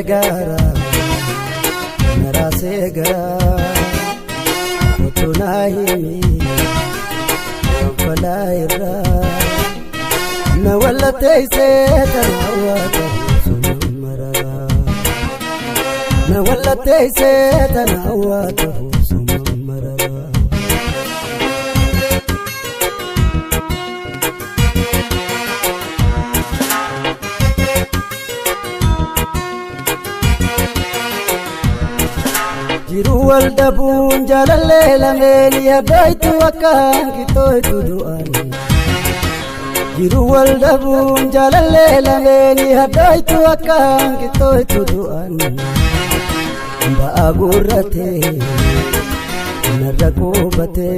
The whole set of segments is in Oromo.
gara narase gara utunahimi falaira nawallate saytanawata summarara nawallate saytanawata summarara Jiruwal dabun jalalle lameli yadaitu akan kitoitu duan Jiruwal dabun jalalle lameli yadaitu akan kitoitu duan Ba agurate narakobate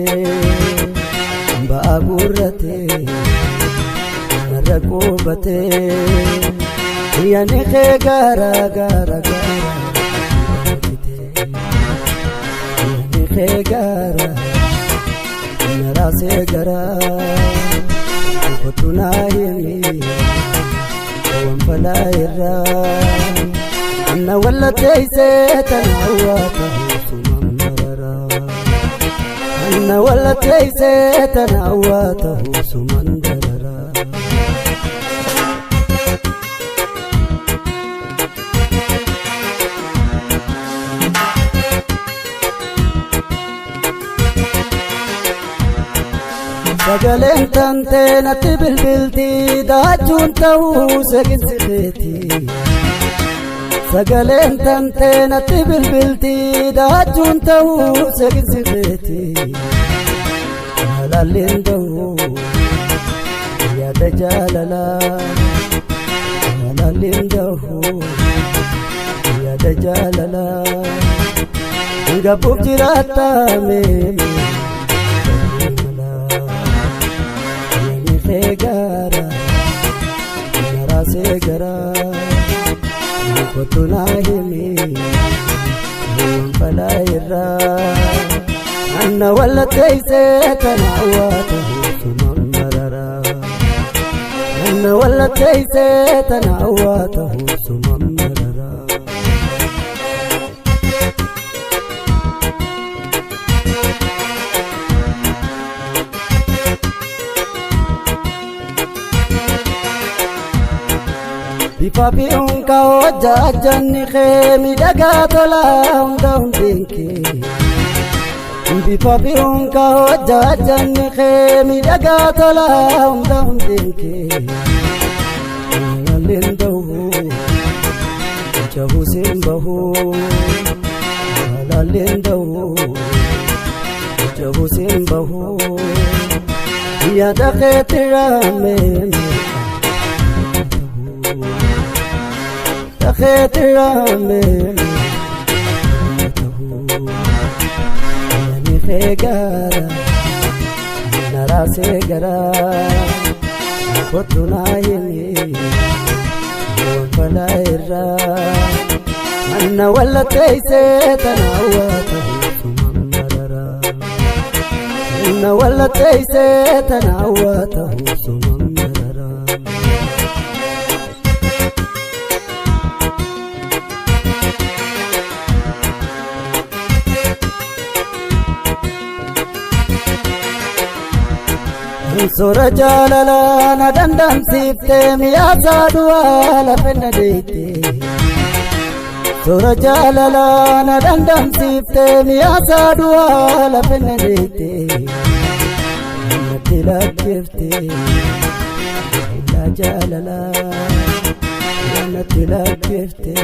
Ba agurate narakobate Yani khe gara gara gara gara narase gara utunahimi wanfalaira nawallate saytanawata summarara nawallate saytanawata summarara Sagalen tante natti bilbilti daachun ta'uu saginsiteeti Sagalen tante natti bilbilti daachun ta'uu saginsiteeti Halalleen da'uu yaada jaalala Halalleen da'uu yaada jaalala Ngabuuf jiraata meeme gara narase gara utunahimi wanfalaira nawallate saytanawata summarara nawallate saytanawata summarara Bifabi unka wajja janni khemi daga tola unda undinki Bifabi unka wajja janni khemi daga tola unda undinki Lalindahu jahu simbahu Lalindahu jahu simbahu Ya dakhetira meme Khatra mein yani khegara narase gara utunahimi wanfalaira nawallate saytanawata summarara nawallate saytanawata summarara Sura jalala na dandam sifte miyasa dua la penna deite Sura jalala na dandam sifte miyasa dua la penna deite Natila kifte la jalala Natila kifte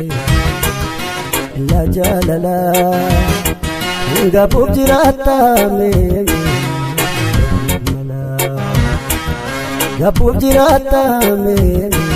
la jalala Ngabuuf jiraata meeme Gapuuf jiraata meeme